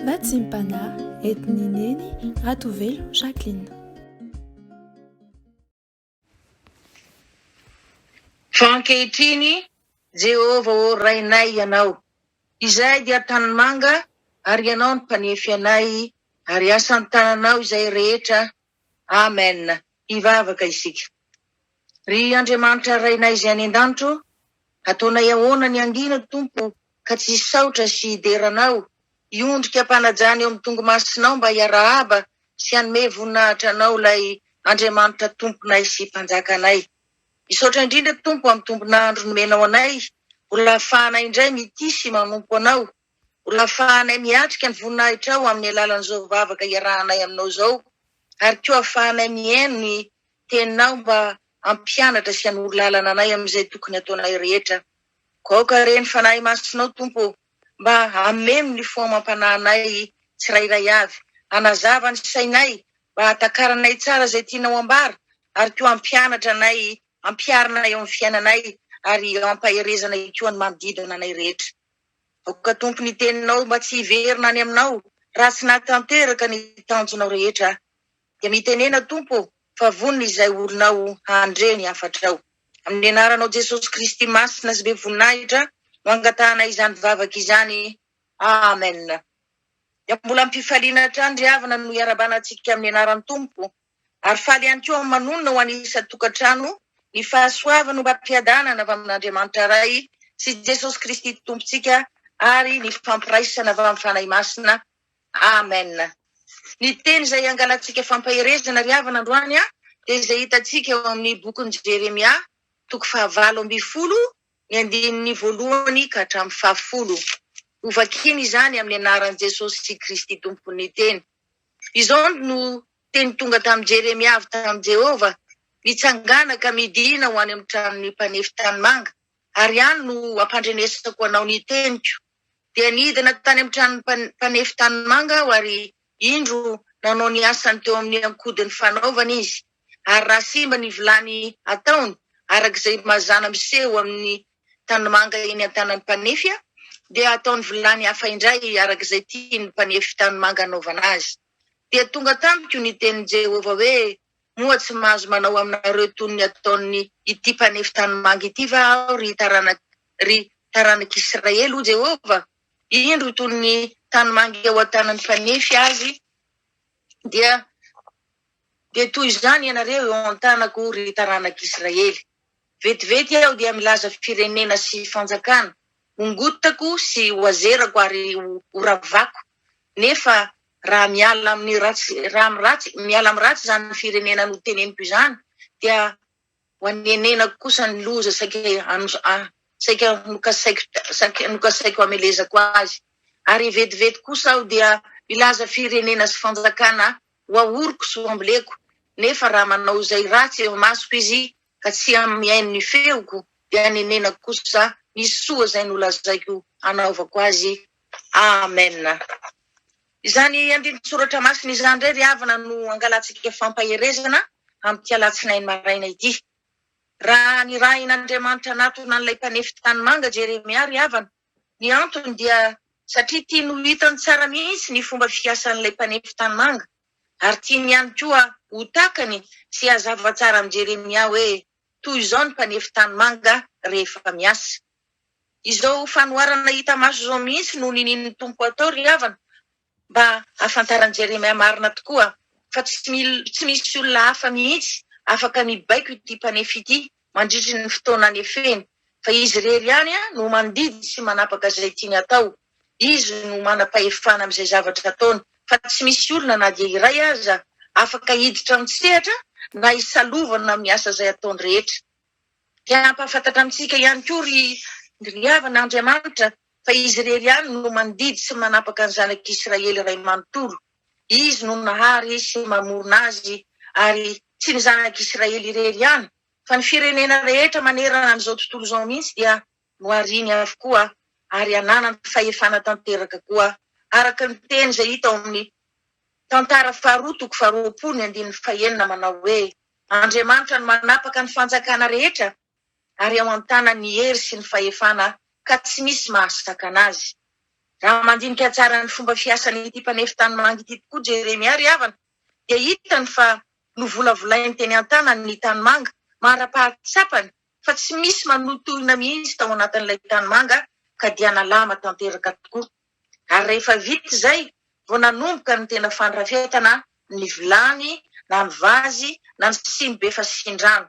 Vatsimpana etnineny Ratovelo Jacqueline. Fankehitriny Jehova o rainay ianao. Izay dia tanimanga ary ianao ny mpanefy anay ary asan'ny tananao izay rehetra. Amen. Hivavaka isika. Ry Andriamanitra rainay izay any an-danitro, ataonay ahoana ny angina Tompo ka tsy saotra sy hideranao. Iondrika mpanajany eo amin'ny tongomasinao mba hiarahaba sy hanome voninahitra anao ilay Andriamanitra Tomponay sy Mpanjakanay. Misaotra indrindra Tompo amin'ny tombonandro nomenao anay. Olona ahafahanay indray mitisy manompo anao. Olona ahafahanay miatrika ny voninahitrao amin'ny alalan'izao vavaka iarahanay aminao zao. Ary koa ahafahanay mihaino ny teninao mba ampianatra sy hanoro lalana anay amin'izay tokony ataonay rehetra. Kaoka reny fanahy masinao Tompo, mba hamemo ny foamam-pananay tsirairay avy. Anazava ny sainay, mba hatakaranay tsara izay tianao ambara, ary koa ampianatra anay, ampiarina eo amin'ny fiainanay, ary ampaherezanay koa ny manodidina anay rehetra. Kaoka Tompo ny teninao mba tsy hiverina any aminao, raha tsy nahatanteraka ny tanjonao rehetra. Dia mitenena Tompo, fa vonona izay olonao handreny afatrao. Amin'ny anaranao Jesosy Kristy masina sy be voninahitra, no angatahana izany vavaka izany. Amen. Dia mbola ampifaliana hatrany ry havana no iarabanantsika amin'ny anaran'ny Tompo, ary faly ihany koa manonona ho any isa-tokantrano ny fahasoavana no mba-piadanana avy amin'Andriamanitra ray sy Jesosy Kristy Tompontsika, ary ny fampiraisana avy amin'ny fanahy masina. Amen. Ny teny izay angalantsika fampaherezana ry havana androany dia izay hitantsika eo amin'ny bokin'i Jeremia, toko 9:20, ny 1:1 ka hatramin'ny 10. Ovakiny izany amin'ny anaran'i Jesosy Kristy Tompon'ny teny. Izao no teny tonga tamin'i Jeremia avy tamin'i Jehova: mitsangana ka midina ho any amin'ny tranon'ny mpanefy tanimanga, ary any no ampandrenesako anao ny teniko. Dia nidina tany amin'ny tranon'ny mpanefy tanimanga aho, ary indro nanao ny asany teo amin'ny ankodiny fanaovana izy. Ary raha simba ny vilany ataony, arak'izay mazana miseho amin'ny tanimanga eny an-tanan'ny mpanefy, dia ataony vilany hafa indray arak'izay tiany mpanefy tanimanga anaovana azy. Dia tonga tamiko ny tenin'i Jehova hoe: moa tsy mahazo manao aminareo toy ny ataony ity mpanefy tanimanga ity va aho ry taranak'Israely o Jehova? Indro toy ny tanimanga eo an-tanan'ny mpanefy azy, dia toy izany ianareo eo an-tanako ry taranak'Israely. Vetivety aho dia milaza firenena sy fanjakana, ongotako sy hoazerako ary horavako. Nefa raha miala amin'ny ratsy zany ny firenena no teneniko izany, dia ho anenenako kosa ny loza saika nokasaiko amelezako azy. Ary vetivety kosa aho dia milaza firenena sy fanjakana ho ahoriko sy ho amboleko. Nefa raha manao izay ratsy eo masoko izy ka tsy mihaino ny feoko, dia anenenako kosa ny soa izay nolazaiko anaovako azy. Amen. Izany andinin-tsoratra masina izany indray ry havana no angalantsika fampaherezana amin'ny alatsinainy maraina ity. Raha nirahin'Andriamanitra natona an'ilay mpanefy tanimanga Jeremia ry havana, ny antony dia satria tiany ho hitany tsara mihitsy ny fomba fiasan'ilay mpanefy tanimanga, ary tiany ihany koa ho takany sy hazava tsara amin'ny Jeremia hoe toy izao ny mpanefy tanimanga rehefa miasa. Izao fanoharana hita maso izao mihitsy no ninin'ny Tompo atao ry havana, mba ahafantaran'i Jeremia marina tokoa fa tsy misy olona hafa mihitsy afaka mibaiko ity mpanefy ity mandritra ny fotoana anefeny, fa izy rery ihany no mandidy sy manapaka izay tiany atao. Izy no manam-pahefana amin'izay zavatra ataony, fa tsy misy olona na dia iray aza afaka hiditra mitsehatra na hisalovana amin'ny asa izay ataony rehetra. Dia ampahafantatra amintsika ihany koa ry havana Andriamanitra fa izy rery ihany no mandidy sy manapaka ny zanak'Israely iray manontolo. Izy no nahary sy mamorona azy, ary tsy ny zanak'Israely irery ihany, fa ny firenena rehetra manerana an'izao tontolo izao mihitsy dia nohariany avokoa, ary ananany fahefana tanteraka koa, araka ny teny izay hita ao amin'ny tantara 2:20 manao hoe: Andriamanitra no manapaka ny fanjakana rehetra, ary ao an-tanany ny hery sy ny fahefana, ka tsy misy mahasaka anazy. raha mandinika tsara ny fomba fiasan'ity mpanefy tanimanga ity tokoa Jeremia ry havana dia hitany fa novolavolainy teny an-tanany ny tanimanga mara-pahatsapany fa tsy misy manotohina mihitsy tao anatin'ilay tanimanga ka dia nalama tanteraka tokoa. Ary rehefa vita izay vao nanomboka ny tena fandrafetana ny vilany na ny vazy na ny simbe fa sindrano.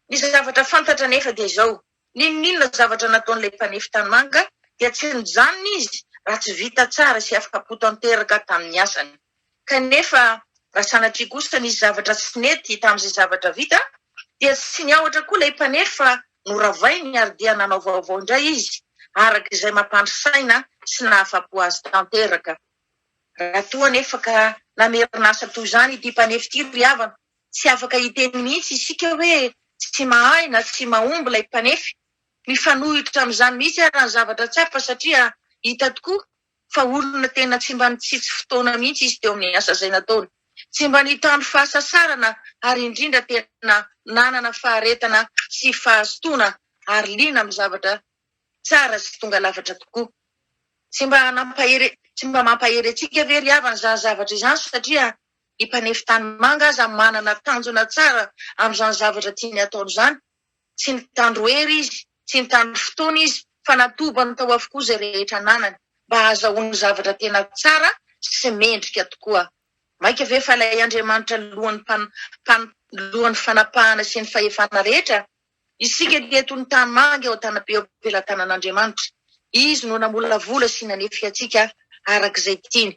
Ny zavatra fantatra nefa dia izao, ninona zavatra nataon'ilay mpanefy tanimanga dia tsy nijanona izy raha tsy vita tsara sy afaka tanteraka tamin'ny asany. Kanefa raha sanatria kosa nisy zavatra tsy nety tamin'izay zavatra vita dia tsy niahotra koa ilay mpanefy noravainy ary dia nanao vaovao indray izy araka izay mampandrosaina sy nahafapo azy tanteraka. Raha toa nefa ka namerinasa toy izany ity mpanefy ity ry havana, tsy afaka hiteny mihitsy isika hoe tsy mahay na tsy mahomby ilay mpanefy. Mifanohitra amin'izany mihitsy ary ny zavatra tsapa satria hita tokoa fa olona tena tsy mba nitsitsy fotoana mihitsy izy teo amin'ny asa izay nataony. Tsy mba nitandro fahasasarana ary indrindra tena nanana faharetana sy fahazotoana ary liana amin'ny zavatra tsara sy tonga lafatra tokoa. Tsy mba mampahery antsika ve ry havana izany zavatra izany satria ny mpanefy tanimanga aza manana tanjona tsara amin'izany zavatra tiany ataony izany. Tsy nitandro hery izy, tsy nitandro fotoana izy fa natobany tao avokoa izay rehetra nanany mba ahazahoany zavatra tena tsara sy mendrika tokoa. Maika ve fa ilay Andriamanitra lohan'ny fanapahana sy ny fahefana rehetra, isika dia toy ny tanimanga eo am-pelantanan'Andriamanitra. Izy no namolavola sy nanefy antsika arak'izay tiany.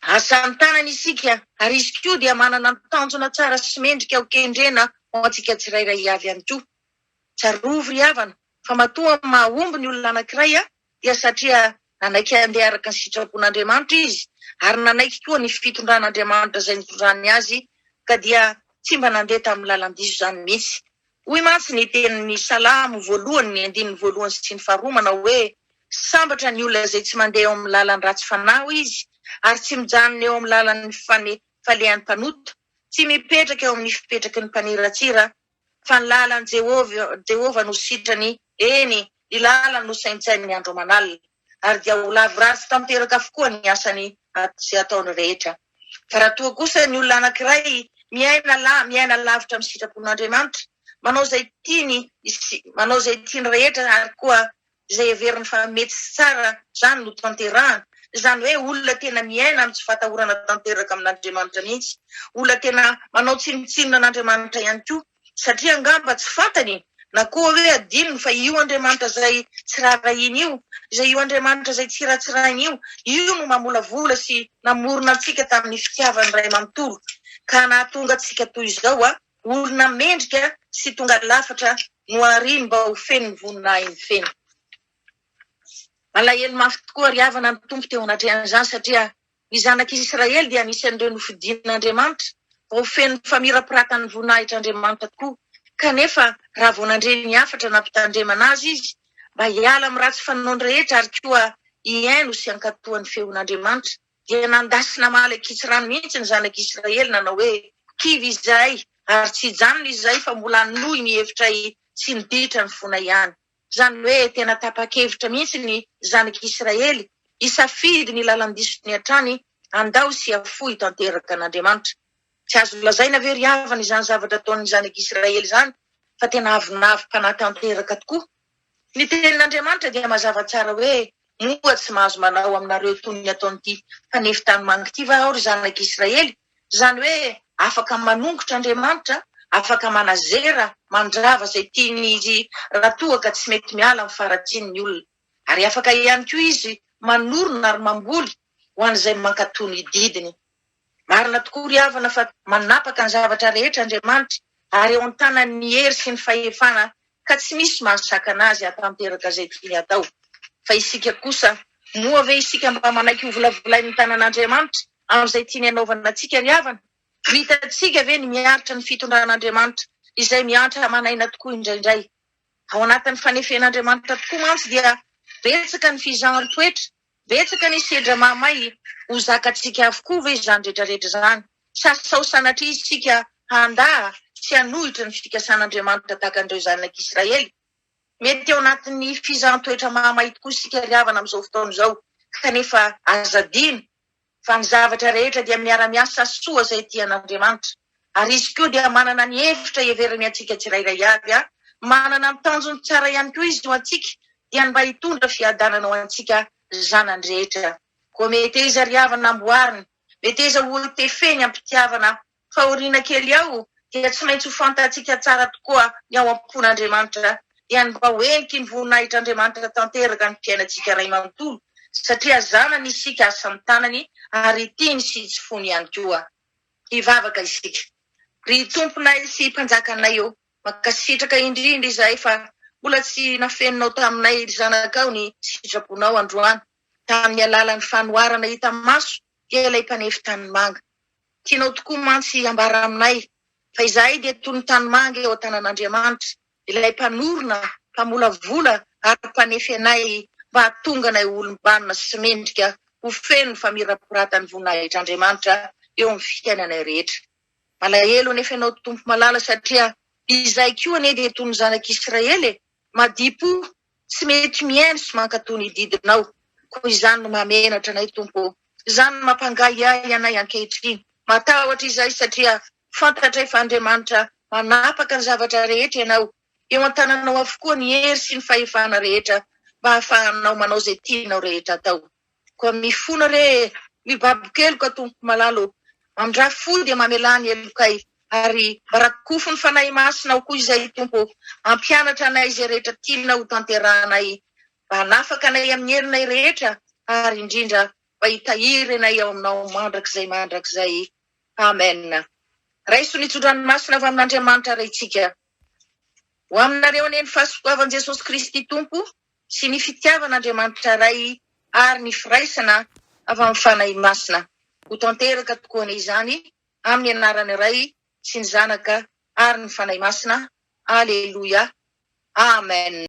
Asany tanany isika ary izy koa dia manana tanjona tsara sy mendrika ho kendrena ho antsika tsirairay avy ihany koa. Tsarovy ry havana fa matoa mahomby ny olona anankiray dia satria nanaiky handeha araka ny sitrapon'Andriamanitra izy ary nanaiky koa ny fitondran'Andriamanitra izay nitondrany azy ka dia tsy mba nandeha tamin'ny lalan-diso izany mihitsy. Hoy mantsy ny tenin'ny Salamo voalohany ny andininy voalohany sy ny faharoa manao hoe sambatra ny olona izay tsy mandeha eo amin'ny lalan'ny ratsy fanahy izy ary tsy mijanona eo amin'ny lalan'ny falehan'ny mpanota, tsy mipetraka eo amin'ny fipetraky ny mpaniratsira fa ny lalan'i Jehova no sitrany, eny ny lalany no saintsainy andro aman'alina ary dia ho lavorary tanteraka avokoa ny asany sy ataony rehetra. Fa raha toa kosa ny olona anankiray miaina lavitra amin'ny sitrapon'Andriamanitra, manao izay tiany rehetra ary koa izay heveriny fa mety tsara izany no tanterahany. Izany hoe olona tena miaina amin'ny tsy fatahorana tanteraka amin'Andriamanitra mihitsy, olona tena manao tsinotsinona an'Andriamanitra ihany koa satria angamba tsy fantany na koa hoe adinony fa io Andriamanitra izay tsy rarahiny io, izay io Andriamanitra izay tsy ratsirahiny io no mamolavola sy namorona antsika tamin'ny fitiavany ray manontolo ka nahatonga antsika toy izao olona mendrika sy tonga lafatra no ariny mba ho feno ny voninahiny ny feno. Malahelo mafy tokoa ry havana ny tompo teo anatrehan'izany satria ny zanak'Israely dia anisan'ireo nofidian'Andriamanitra ho feno ny famirapiratany voninahitr'Andriamanitra tokoa. Kanefa raha vao nandre ny hafatra nampitandremana azy izy mba hiala amin'ny ratsy fanaony rehetra ary koa hiaino sy hankatoan'ny feon'Andriamanitra dia nandasina malakitsy rano mihitsy ny zanak'Israely nanao hoe kivy izay ary tsy hijanona izay fa mbola nohy mihevitra tsy niditra ny fona ihany. Izany hoe tena tapa-kevitra mihitsy ny zanak'Israely isafidy ny lalan-diso ny hatrany andao sy afoy tanteraka an'Andriamanitra. Tsy azo lazaina ve ry havana izany zavatra ataon'ny zanak'Israely izany fa tena avinavy mpanatanteraka tokoa. Ny tenin'Andriamanitra dia mazava tsara hoe moa tsy mahazo manao aminareo toy ny ataon'ity mpanefy tanimanga ity va ao ry zanak'Israely. Izany hoe afaka manongotra Andriamanitra, afaka manazera mandrava izay tiany izy raha toa ka tsy mety miala amin'ny faratsian'ny olona, ary afaka ihany koa izy manorona ary mamboly ho an'izay mankatoa ny didiny. Marina tokoa ry havana fa manapaka ny zavatra rehetra Andriamanitra ary eo an-tanany ny hery sy ny fahefana ka tsy misy mahasaka anazy hatanteraka izay tiany atao. Fa isika kosa, moa ve isika mba manaiky ho volavolain'ny tanan'Andriamanitra amin'izay tiany anaovana antsika ry havana? Hitantsika ve ny miaritra ny fitondran'Andriamanitra izay miantra manaina tokoa indraindray. Ao anatin'ny fanefen'Andriamanitra tokoa mantsy dia betsaka ny fizahany toetra, betsaka ny sedra mahamay ho zakantsika avokoa ve izany rehetrarehetra izany. Sasao sanatria isika handa sy hanohitra ny fikasan'Andriamanitra tahaka an'ireo zanak'Israely. mety eo anatin'ny fizaham-toetra mahamay tokoa isika ry havana amin'izao fotoana izao, kanefa azadina fa ny zavatra rehetra dia miara-miasa soa izay tian'Andriamanitra. Ary izy koa dia manana ny hevitra heveriny antsika tsirairay avy, manana ny tanjony tsara ihany koa izy ho antsika, dia mba hitondra fiadanana ho antsika zanany rehetra. Koa mety iza ry havana amboarina, mety iza olo tefeny ampitiavana fahoriana kely ao, dia tsy maintsy ho fantatsika tsara tokoa ny ao am-pon'Andriamanitra, dia mba hoeniky ny voninahitr'Andriamanitra tanteraka ny fiainantsika ray manontolo, satria zanany isika asa ny tanany ary tiany sy tsy fony ihany koa. Hivavaka isika. Ry tomponay sy mpanjakanay eo, mankasitraka indrindra izahay fa mbola tsy nafeninao taminay zanakao ny sitraponao androany, tamin'ny alalan'ny fanoharana hita maso, dia ilay mpanefi tanimanga. Tianao tokoa mantsy ambara aminay, fa izahay dia toy ny tanimanga eo an-tanan'Andriamanitra, ilay mpanorona, mpamolavola ary mpanefi anay mba hahatonga anay olom-banona sy mendrika ho feno ny famirapiratany voninahitr'Andriamanitra eo amin'ny fiainanay rehetra. Malahelo nefa ianao tompo malala satria izay koa ane dia toy ny zanak'Israely, madipo tsy mety miaino sy mankatoy ny didinao. Koa izany no mamenatra anay tompo, izany no mampangay ahy anay ankehitriny. Matahotra izay satria fantatray fa Andriamanitra manapaka ny zavatra rehetra ianao, eo an-tananao avokoa ny hery sy ny fahefana rehetra mba hahafahanao manao izay tianao rehetra atao. Koa mifona re mibabokelo tompo malalo, mandra fo dia mamelany elokay, ary barakofo ny fanahy masinao koa izay tompo, ampianatra anay izay rehetra tianao tanteranay, mba hanafaka anay amin'ny herinay rehetra, ary indrindra mba hitahiry anay ao aminao mandrakizay. Amen. Raiso ny tsodranomasina avy amin'Andriamanitra raitsika. Ho aminareo ane ny fahasoavan'i Jesosy Kristy tompo, sy ny fitiavan'Andriamanitra ray, ary ny firaisana avy amin'ny fanahy masina. Ho tanteraka tokoa izany amin'ny anarany iray sy ny zanaka ary ny fanahy masina. Aleluia. Amen.